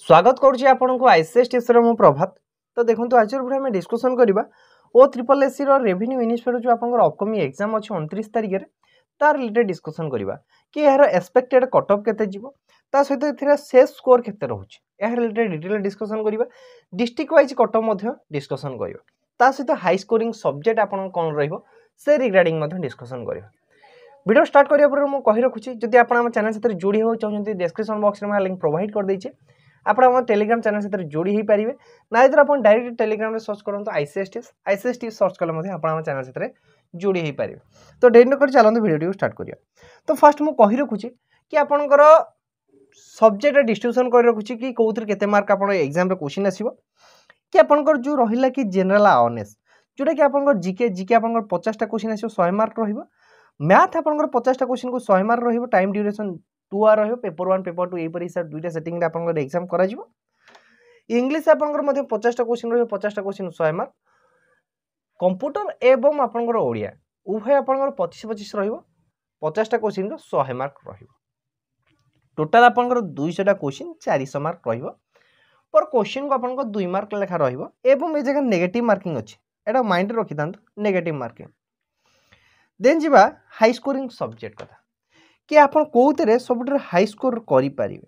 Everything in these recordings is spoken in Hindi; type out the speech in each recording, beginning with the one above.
स्वागत करुच्ची आपको आईसीएस टीचर मु प्रभात। तो देखो आज आम डिस्कसन करवा ओ ट्रिपल एससी रेवेन्यू इन्स्पेक्टर जो आप अपकमिंग एग्जाम अच्छे 29 तारिख में तार रिलेटेड डिस्कसन करवा कि यार एक्सपेक्टेड कट ऑफ केते जीवो ता सहित शेष स्कोर केते रहउची यार रिलेटेड डिटेल डिस्कसन करवा। District wise cut off discussion करवा ता सहित हाई स्कोरिंग सब्जेक्ट आपन कोन रहइबो से रिगार्डिंग डिस्कसन करवा। वीडियो स्टार्ट करिया पर मु कहि रखुची जदि आपण हम चैनल से जोड़ी हो चाहते डिस्क्रिप्शन बॉक्स में लिंक प्रोवाइड कर देछे आप टेलीग्राम चैनल से जोड़ी हो पारे ना इधर आप डायरेक्ट टेलीग्राम में सर्च करूँ आईसीएस टी सर्च कले आप चैनल से जोड़ी हो पारे। तो डेरी नक चलते वीडियो स्टार्ट करिया। तो फास्ट मुझे कहि रखुची कि आपणकर सब्जेक्ट डिस्ट्रीब्यूशन कर रखुची कि कौन केते मार्क आप एग्जाम रे क्वेश्चन आसीबो कि आपणकर जो रहिला कि जनरल अवेयरनेस जोटा कि आपणकर जीके जीके आपणकर 50टा क्वेश्चन आसीबो 100 मार्क रहिबो। मैथ आपणकर 50टा क्वेश्चन को 100 मार्क रहिबो। टाइम ड्यूरेशन 2 आवर रहिबो। पेपर 1 पेपर 2 एपर हिसाब दुईटा सेटिंग रे आपणकर एग्जाम करा जिवो। इंग्लिश आपणकर मध्ये 50टा क्वेश्चन रहिबो 50टा क्वेश्चन 100 मार्क। कंप्यूटर एवं आपणकर ओडिया उभय आपणकर 25 रहिबो 50टा क्वेश्चन रो 100 मार्क रहिबो। टोटल आपणकर 200टा क्वेश्चन 400 मार्क रहिबो। पर क्वेश्चन को आपणकर 2 मार्क लेखा रहिबो एवं ए जगह नेगेटिव मार्किंग अछि एटा माइंड रखि तांतु नेगेटिव मार्किंग। देन जीवा हाई स्कोरिंग सब्जेक्ट कथा कि आपन कोउतरे सबुटर हाई स्कोर करि परिबे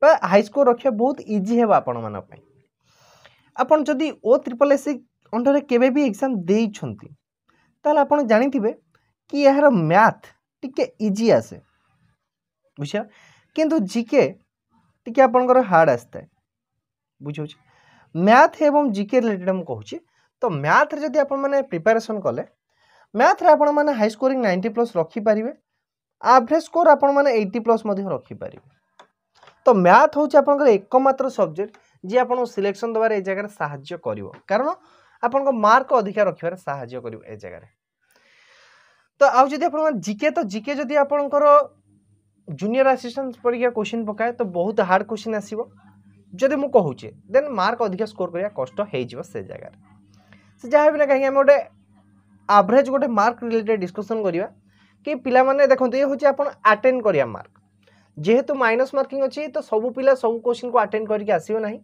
बा हाई स्कोर रखिया बहुत इजी हेबा आपन मन पय। आपन जदी ओ ट्रिपल एससी अंडर केबे भी एग्जाम देई छंती ताल आपन जानिथिबे कि यार मैथ टिके इजी आसे बुझिया किंतु जीके टिके आपनकर हार्ड आस्ते बुझौ छी। मैथ एवं जीके रिलेटेड हम कहूची तो मैथ रे जदी आपन माने प्रिपरेशन कले मैथ रे आपण माने हाई स्कोरिंग 90 प्लस रखी पारिबे। एवरेज स्कोर आपण माने 80 प्लस मध्ये रखी पारिबे। तो मैथ होची आपनकर एकमात्र सब्जेक्ट जे आपण सिलेक्शन दबार ए जगह सहाय्य करिवो कारण आपनको मार्क अधिक रखिबार सहाय्य करिवो ए जगह रे। तो आउ जदी आपण जीके तो जीके जदी आपनकर जूनियर असिस्टेंट परीक्षा क्वेश्चन पकाए तो बहुत हार्ड क्वेश्चन आसीबो। जदी मु कहूची देन मार्क अधिक स्कोर करिया कष्ट हे जिवो से जगह रे। से जाहे बिना कहि हम ओडे एवरेज गोटे मार्क रिलेटेड डिस्कसन करिया कि पिला माने देखंतु ये होची आपण अटेंड करिया मार्क जेहेतु माइनस मार्किंग अछि तो सब पिला सब क्वेश्चन को अटेंड करके आसीबो नाही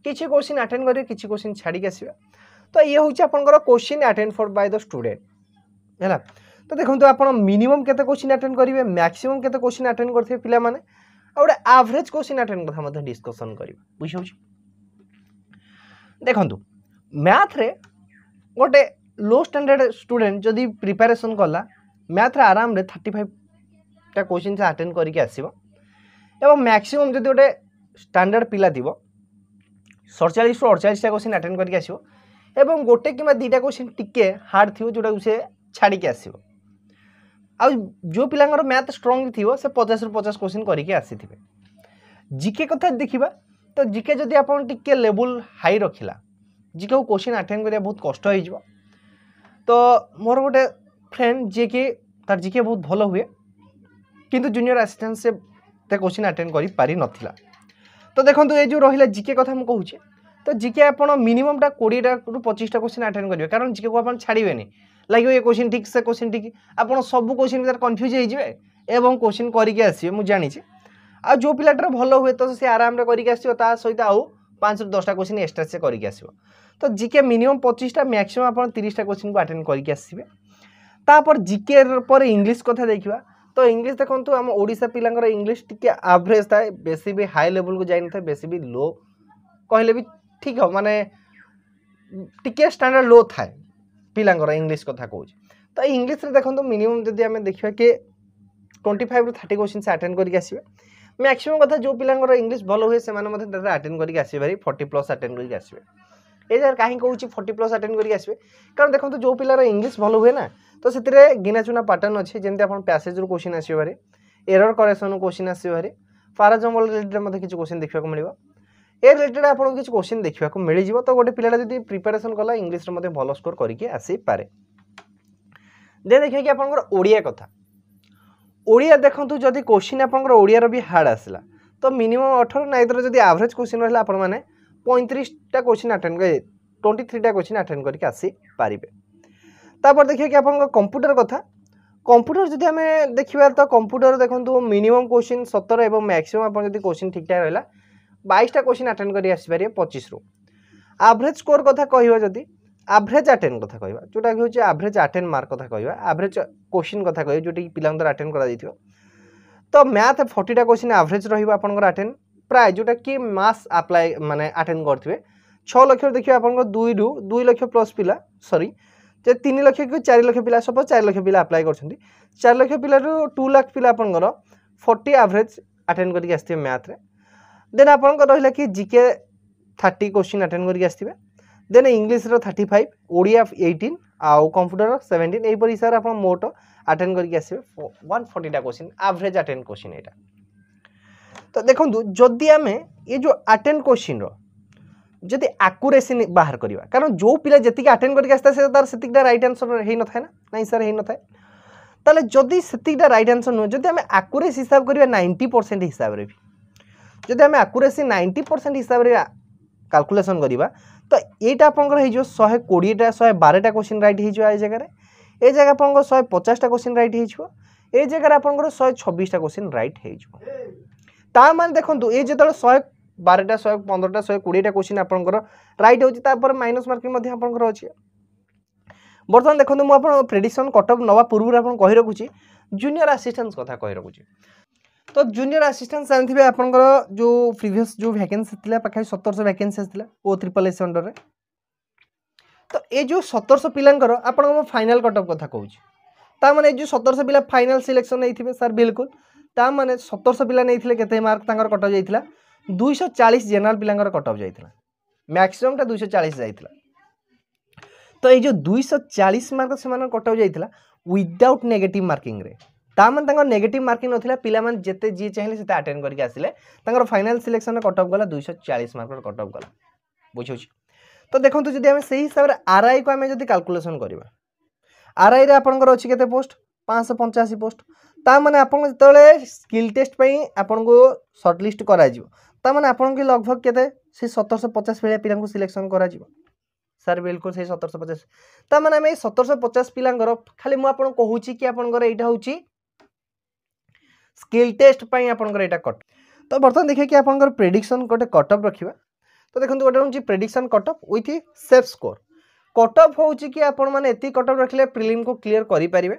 किछि क्वेश्चन अटेंड करियो किछि क्वेश्चन छाडी के आसीबो। तो ये होची आपनकर question attend for by the student हैला। तो देखंतु आपण मिनिमम केते क्वेश्चन अटेंड करिवे मैक्सिमम केते क्वेश्चन अटेंड करथे पिला माने आ ओडे एवरेज क्वेश्चन अटेंड कथा मध्ये डिस्कसन करिवे बुझियो छी। देखंतु मैथ रे गोटे लो स्टैंडर्ड स्टूडेंट जदि प्रिपरेशन कला मैथ रे आराम रे 35 टा क्वेश्चन से अटेंड करके आसीबो एवं मैक्सिमम जदि गोटे स्टैंडर्ड पिला दिबो 47 रो 48 टा क्वेश्चन अटेंड करके आसीबो एवं गोटे किबा दीटा क्वेश्चन टिके हार्ड थिबो जोटा से छाडी के आसीबो। आ जो पिलांगर मैथ स्ट्रांग थिबो से 50 रो 50 क्वेश्चन करके आसीथिबे। जीके कथा देखिबा तो जीके जदि आपण टिके लेवल हाई रखिला जीके को क्वेश्चन अटेंड करिया बहुत कष्ट हो जिवो। तो मोर गोटे फ्रेंड जे कि तार जीके बहुत भलो हुए किंतु जूनियर असिस्टेंट से ते क्वेश्चन अटेंड करि पारि नथिला। तो देखंतु ए जो रहिला जीके कथा हम कहूचे तो जीके आपण मिनिमम टा 20 टा रु 25 टा क्वेश्चन अटेंड करिवे कारण जीके को आपण छाड़ीबेनी लागियो ये क्वेश्चन ठीक से क्वेश्चन ठीक आपण सब क्वेश्चन भीतर कंफ्यूज हे जिवे एवं क्वेश्चन करि के आसीबे। मु जानि छी आ जो पिलाटर भलो हुए तो से आराम रे करि के आसीबो ता सहित आउ 5 रु 10 टा क्वेश्चन एक्स्ट्रा से करि के आसीबो। तो जीके मिनिमम 25 टा मैक्सिमम आपण 30 टा क्वेश्चन को अटेंड करके आसीबे। तापर जीके पर इंग्लिश कथा देखिबा तो इंग्लिश देखंतु हम ओडिसा पिलांगर इंग्लिश टिके एवरेज थाए बेसी भी हाई लेवल को जाइन थाए बेसी भी लो कहले भी ठीक हो माने टिके स्टैंडर्ड लो थाए पिलांगर इंग्लिश कथा कहूछ। तो इंग्लिश रे देखंतु मिनिमम जदी हमें देखिबा के 25 रु 30 क्वेश्चन से अटेंड करके आसीबे। मैक्सिमम कथा जो पिलांगर इंग्लिश भलो हुए से माने मध्ये अटेंड करके आसीबे 40 प्लस अटेंड करके आसीबे। ए जर काहे कहूची 40 प्लस अटेंड करके आसीबे कारण देखंतु जो पिलार इंग्लिश भलो हुए ना तो सेतिरे गिना चुना पैटर्न अछि जेंते आपण पैसेज रो क्वेश्चन आसीबे बारे एरर करेक्शन क्वेश्चन आसीबे बारे फॉर एग्जांपल रिलेटेड मध्ये किछ क्वेश्चन देखिबा को मिलिबो ए रिलेटेड आपण किछ क्वेश्चन देखिबा को मिलि जिवो। तो गोटे पिलाटा जदी प्रिपरेशन कला इंग्लिश रे मध्ये भलो स्कोर करके आसी पारे। दे देखिए कि आपनकर ओडिया कथा ओडिया देखंतु जदी क्वेश्चन आपनकर ओडिया रो भी हार्ड आसला तो मिनिमम 18 ना इधर जदी एवरेज क्वेश्चन रहला आपण माने 35 टा क्वेश्चन अटेंड करे 23 टा क्वेश्चन अटेंड करके आसी पारिबे। तापर देखिए कि आपन कंप्यूटर कथा कंप्यूटर जदी हमें देखिबा तो कंप्यूटर देखंतु मिनिमम क्वेश्चन 17 एवं मैक्सिमम आपन जदी क्वेश्चन ठीक ठाक रहला 22टा क्वेश्चन अटेंड करी आसी पारे 25 रु एवरेज स्कोर कथा कहबा जदी एवरेज अटेंड कथा कहबा जोटा कि होचे एवरेज अटेंड मार्क कथा कहबा एवरेज क्वेश्चन कथा कहबा जोटी पिलां द्वारा अटेंड करा दिथियो तो मैथ 40टा क्वेश्चन एवरेज रहिबा आपनकर अटेंड प्राय जोटा कि मास अप्लाई माने अटेंड करथिबे 6 लाख देखियो आपनकर 2 लाख प्लस पिला सॉरी जे 3 लाख कि 4 लाख पिला सपोज 4 लाख पिला अप्लाई करछंती 4 लाख पिला 2 लाख पिला आपनकर 40 एवरेज अटेंड करके आस्थिबे मैथ रे देन आपनकर रहिला कि जीके 30 क्वेश्चन अटेंड करके आस्थिबे देन इंग्लिश रो 35 ओडिया 18 आउ कंप्यूटर 17 एई परि सर आपन मोट अटेंड करके आस्थिबे 140 टा क्वेश्चन एवरेज अटेंड क्वेश्चन एटा तो देखंतु जदी हमें ये जो अटेंड क्वेश्चन रो जदि एक्यूरेसी बाहर करवा कारण जो पिला जति अटेंड करके आस्ता से तार सेतिकटा राइट आंसर हे न थाए ना नहीं सर हे न थाए ताले जदि सेतिकटा राइट आंसर न जदि हमें एक्यूरेसी हिसाब करवा 90% हिसाब रे भी जदि हमें एक्यूरेसी 90% हिसाब रे कैलकुलेशन करवा तो एटा आपनकर हे जो 120 टा 112 टा क्वेश्चन राइट हे जो ए जगह रे ए जगह आपनकर 150 टा क्वेश्चन राइट हे जो ए जगह रे आपनकर 126 टा क्वेश्चन राइट हे जो ता माने देखंतु ए जेतले 112टा 115टा 120टा क्वेश्चन आपनकर राइट होची तापर माइनस मार्किंग मध्ये आपनकर अछि बर्तमान देखंतु मु आपन प्रेडिक्शन कट ऑफ नवा पूर्व आपन कहि रखुची जूनियर असिस्टेंट कथा कहि रखुची तो जूनियर असिस्टेंट जानथिबे आपनकर जो प्रीवियस जो वैकेंसी थिला पाखा 1700 वैकेंसी थिला ओ ट्रिपल एस अंडर रे तो ए जो 1700 पिलांकर आपन फाइनल कट ऑफ कथा कहूची ता माने जो 1700 पिला फाइनल सिलेक्शन नैथिबे सर बिल्कुल ता माने 1700 पिला नैथिले केते मार्क तांकर कट ऑफ जाइथिला 240 जनरल पिलांकर कट ऑफ जाइथिला मैक्सिमम टा 240 जाइथिला तो ये जो 240 मार्क से मान कट ऑफ जाइथिला विदाउट नेगेटिव मार्किंग रे ता मान तांकर नेगेटिव मार्किंग नथिला पिला मान जेते जी चाहिले सेते अटेंड करके आसिले तांकर फाइनल सिलेक्शन कट ऑफ गला 240 मार्क कट ऑफ गला बुझौछि तो देखंतु जदि हम सही हिसाब रे आरआई को हम जदि कैलकुलेशन करबा आरआई रे आपनकर अछि केते पोस्ट 585 पोस्ट ता माने आपन जतले स्किल टेस्ट पई आपन को शॉर्ट लिस्ट करा जिवो ता माने आपन के लगभग केते से 1750 पिला पिला को सिलेक्शन करा जिवो सर बिल्कुल से 1750 ता माने हम 1750 पिलांगर खाली मु आपन कहूची कि आपनकर एटा होची स्किल टेस्ट पई आपनकर एटा कट तो बर्तन देखिए कि आपनकर प्रेडिक्शन कोटे कट ऑफ रखिबा तो देखंतु गोटे होची prediction cut off with safe score cut off होची कि आपन माने एती कट ऑफ रखले प्रीलिम को क्लियर करि परिबे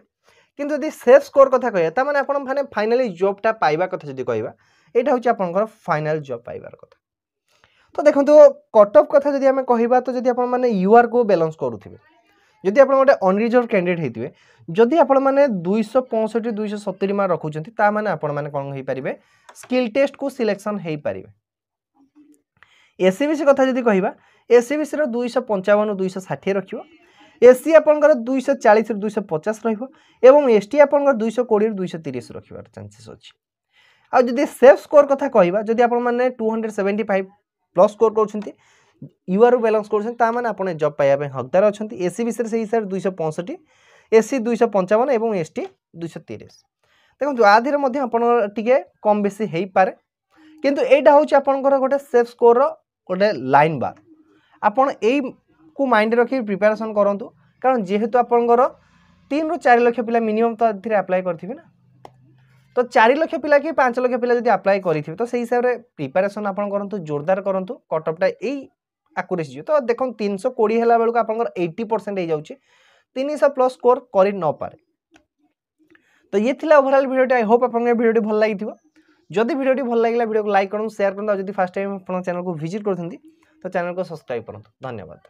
किंतु यदि सेफ स्कोर कथा कहया ता माने आपन माने फाइनली जॉब टा पाइबा कथा जदि कहबा एटा होची आपनकर फाइनल जॉब पाइबार कथा तो देखंतु कट ऑफ कथा जदि हमें कहबा तो जदि आपन माने यूआर को बैलेंस करूथिबे जदि आपन गोटे अनरिजर्व कैंडिडेट हेतिबे जदि आपन माने 265 270 मार्क रखुचंती ता माने आपन माने कोन होई परिबे स्किल टेस्ट को सिलेक्शन हेई परिबे एससीबीसी कथा जदि कहबा एससीबीसी रो 255 260 रखिबो एससी आपनकर 240 ରୁ 250 रहिबो एवं एसटी आपनकर 220 ରୁ 230 रखिबार चांसेस अछि आ जदि सेफ स्कोर कथा कहबा जदि आपन माने 275 प्लस स्कोर करछंती यूआर बैलेंस करछन ता माने आपन जॉब पाया पे हकदार अछंती एससीबीसी रे सही हिसाब 265 एससी 255 एवं एसटी 230 देखो आधीर मध्य आपन टिके कम बेसी हेई पारे किंतु एटा होची आपनकर गोटे सेफ स्कोर रो गोटे लाइन बार आपन एई को माइंड रखी प्रिपरेशन करंतु कारण जेहेतु आपनकर 3 ରୁ 4 लाख पिला मिनिमम तो एथिरे अप्लाई करथिबे ना तो 4 लाख पिला कि 5 लाख पिला जदि अप्लाई करिथिबे तो सही हिसाब रे प्रिपरेशन आपन करंतु जोरदार करंतु कट ऑफ टा एई एक्यूरेसी तो देखो 320 हला बेलको आपनकर 80% हे जाउची 300 प्लस स्कोर करि न पारे तो ये थिला ओवरऑल वीडियो आई होप आपन वीडियो भल लागिथिबो जदि वीडियो भल लागला वीडियो को लाइक करन शेयर करन जदि फर्स्ट टाइम आपन चैनल को विजिट करथंती तो चैनल को सब्सक्राइब करन धन्यवाद।